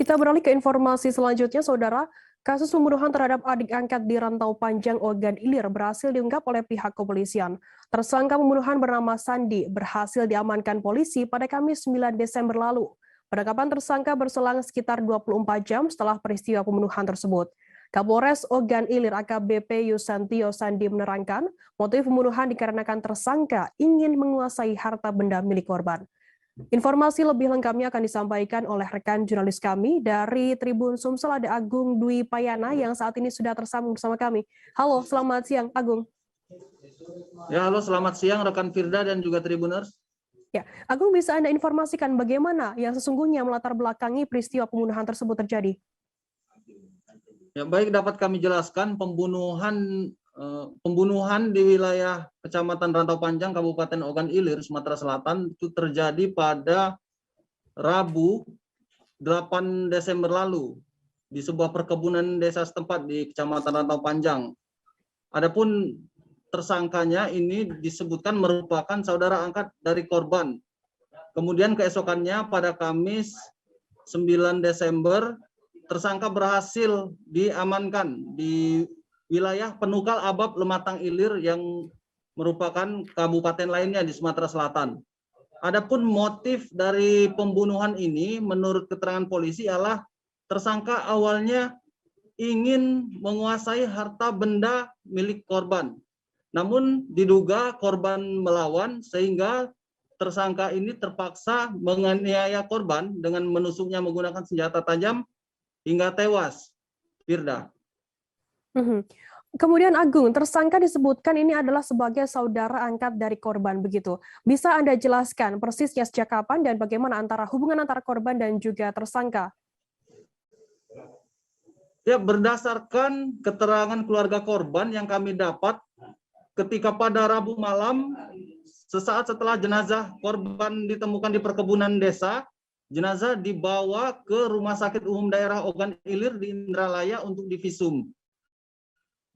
Kita beralih ke informasi selanjutnya, Saudara. Kasus pembunuhan terhadap adik angkat di Rantau Panjang Ogan Ilir berhasil diungkap oleh pihak kepolisian. Tersangka pembunuhan bernama Sandi berhasil diamankan polisi pada Kamis 9 Desember lalu. Penangkapan tersangka berselang sekitar 24 jam setelah peristiwa pembunuhan tersebut. Kapolres Ogan Ilir AKBP Yusantio Sandi menerangkan, motif pembunuhan dikarenakan tersangka ingin menguasai harta benda milik korban. Informasi lebih lengkapnya akan disampaikan oleh rekan jurnalis kami dari Tribun Sumsel, ada Agung Dwi Payana yang saat ini sudah tersambung bersama kami. Halo, selamat siang Agung. Ya, halo, selamat siang rekan Firda dan juga Tribuners. Ya, Agung, bisa Anda informasikan bagaimana yang sesungguhnya melatar belakangi peristiwa pembunuhan tersebut terjadi? Ya, baik, dapat kami jelaskan pembunuhan di wilayah Kecamatan Rantau Panjang, Kabupaten Ogan Ilir, Sumatera Selatan itu terjadi pada Rabu 8 Desember lalu di sebuah perkebunan desa setempat di Kecamatan Rantau Panjang. Adapun tersangkanya ini disebutkan merupakan saudara angkat dari korban. Kemudian keesokannya pada Kamis 9 Desember tersangka berhasil diamankan di wilayah Penukal Abab Lematang Ilir yang merupakan kabupaten lainnya di Sumatera Selatan. Adapun motif dari pembunuhan ini menurut keterangan polisi adalah tersangka awalnya ingin menguasai harta benda milik korban. Namun diduga korban melawan sehingga tersangka ini terpaksa menganiaya korban dengan menusuknya menggunakan senjata tajam hingga tewas. Firda. Kemudian Agung, tersangka disebutkan ini adalah sebagai saudara angkat dari korban begitu. Bisa Anda jelaskan persisnya sejak kapan dan bagaimana hubungan antara korban dan juga tersangka? Ya, berdasarkan keterangan keluarga korban yang kami dapat ketika pada Rabu malam, sesaat setelah jenazah korban ditemukan di perkebunan desa, jenazah dibawa ke Rumah Sakit Umum Daerah Ogan Ilir di Indralaya untuk divisum.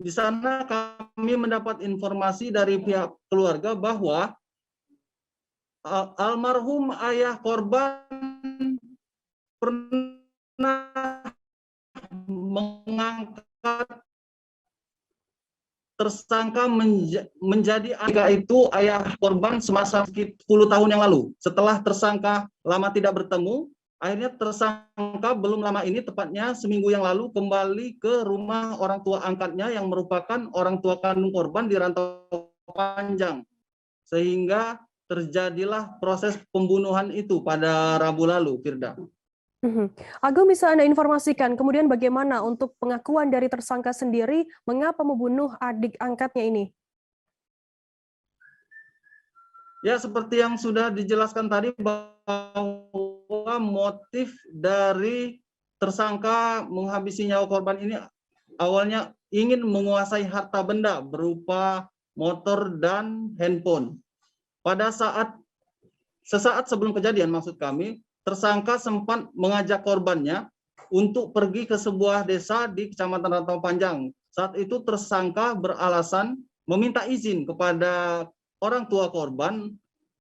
Di sana kami mendapat informasi dari pihak keluarga bahwa almarhum ayah korban pernah mengangkat tersangka menjadi itu ayah korban semasa 10 tahun yang lalu. Setelah tersangka lama tidak bertemu, akhirnya tersangka belum lama ini, tepatnya seminggu yang lalu, kembali ke rumah orang tua angkatnya yang merupakan orang tua kandung korban di Rantau Panjang. Sehingga terjadilah proses pembunuhan itu pada Rabu lalu, Firda. Agung, bisa Anda informasikan kemudian bagaimana untuk pengakuan dari tersangka sendiri mengapa membunuh adik angkatnya ini? Ya, seperti yang sudah dijelaskan tadi bahwa motif dari tersangka menghabisi nyawa korban ini awalnya ingin menguasai harta benda berupa motor dan handphone. Sesaat sebelum kejadian, maksud kami, tersangka sempat mengajak korbannya untuk pergi ke sebuah desa di Kecamatan Rantau Panjang. Saat itu tersangka beralasan meminta izin kepada orang tua korban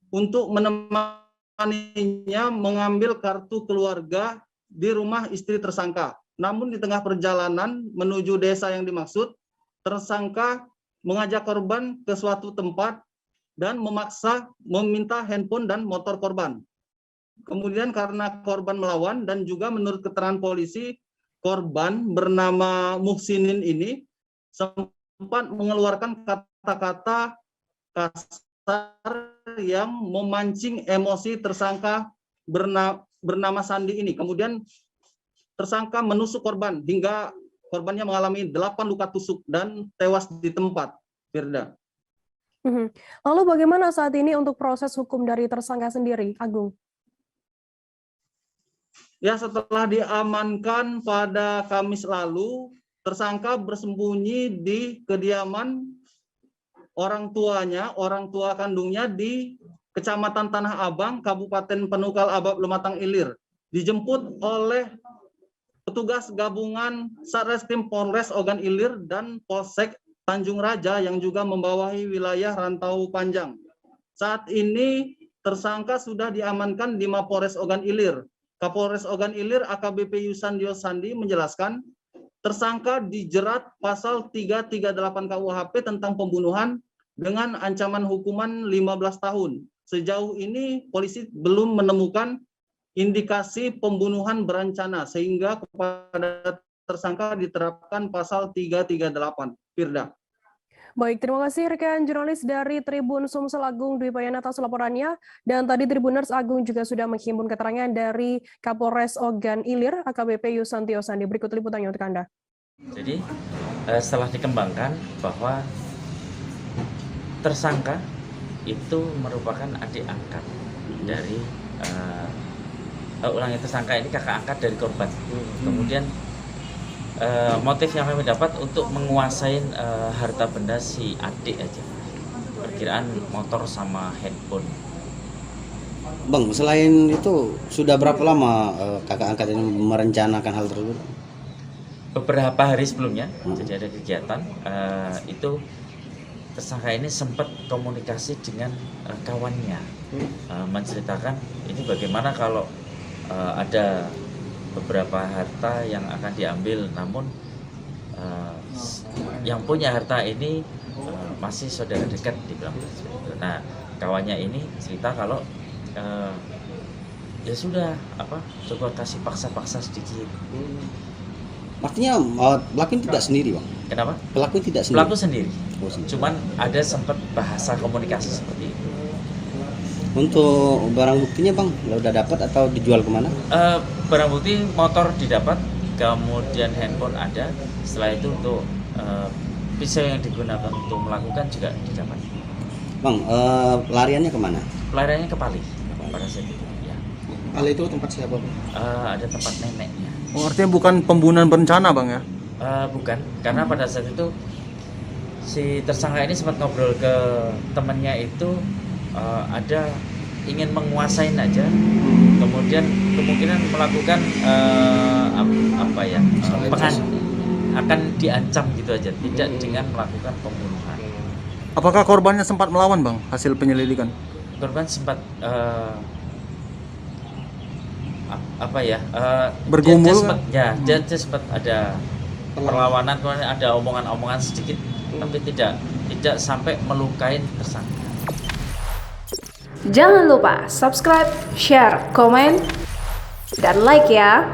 untuk menemaninya mengambil kartu keluarga di rumah istri tersangka. Namun di tengah perjalanan menuju desa yang dimaksud, tersangka mengajak korban ke suatu tempat dan memaksa meminta handphone dan motor korban. Kemudian karena korban melawan dan juga menurut keterangan polisi, korban bernama Muhsinin ini sempat mengeluarkan kata-kata kasar yang memancing emosi tersangka bernama Sandi ini. Kemudian tersangka menusuk korban hingga korbannya mengalami 8 luka tusuk dan tewas di tempat, Firda. Lalu bagaimana saat ini untuk proses hukum dari tersangka sendiri, Agung? Ya, setelah diamankan pada Kamis lalu, tersangka bersembunyi di kediaman orang tuanya, orang tua kandungnya di Kecamatan Tanah Abang, Kabupaten Penukal Abab Lematang Ilir. Dijemput oleh petugas gabungan Satreskrim Polres Ogan Ilir dan Polsek Tanjung Raja yang juga membawahi wilayah Rantau Panjang. Saat ini tersangka sudah diamankan di Mapores Ogan Ilir. Kapolres Ogan Ilir AKBP Yusandio Sandi menjelaskan, tersangka dijerat pasal 338 KUHP tentang pembunuhan dengan ancaman hukuman 15 tahun. Sejauh ini polisi belum menemukan indikasi pembunuhan berencana sehingga kepada tersangka diterapkan pasal 338. Firda. Baik, terima kasih rekan jurnalis dari Tribun Sumsel Agung Dwi Payana atas laporannya. Dan tadi Tribuners Agung juga sudah menghimpun keterangan dari Kapolres Ogan Ilir AKBP Yusandio Sandi. Berikut liputannya untuk Anda. Jadi setelah dikembangkan bahwa tersangka itu merupakan adik angkat dari tersangka ini kakak angkat dari korban. Kemudian motif yang kami dapat untuk menguasai harta benda si adik aja, perkiraan motor sama handphone. Bang, selain itu sudah berapa lama kakak angkat ini merencanakan hal tersebut? Beberapa hari sebelumnya jadi ada kegiatan itu tersangka ini sempat komunikasi dengan kawannya, menceritakan ini bagaimana kalau ada beberapa harta yang akan diambil, namun yang punya harta ini masih saudara dekat di bilang. Nah, kawannya ini cerita kalau ya sudah coba kasih paksa-paksa sedikit. Artinya pelaku ini tidak sendiri, Bang? Kenapa? Pelaku tidak sendiri? Pelaku sendiri. Oh, sendiri. Cuman ada sempat bahasa komunikasi seperti itu. Untuk barang buktinya, Bang, udah dapat atau dijual kemana? Barang bukti motor didapat, kemudian handphone ada. Setelah itu untuk pisau yang digunakan untuk melakukan juga didapat. Bang, pelariannya kemana? Pelariannya ke Pali pada saat itu. Ya. Pali itu tempat siapa, Bang? Ada tempat neneknya. Oh, artinya bukan pembunuhan berencana, Bang, ya? Bukan, karena pada saat itu si tersangka ini sempat ngobrol ke temannya itu ada ingin menguasain aja, kemudian kemungkinan melakukan akan diancam gitu aja, tidak dengan melakukan pembunuhan. Apakah korbannya sempat melawan, Bang, hasil penyelidikan? Korban sempat bergumul dia sempat ada perlawanan, kemudian ada omongan-omongan sedikit, tapi tidak sampai melukai tersangka. Jangan lupa subscribe, share, komen, dan like ya.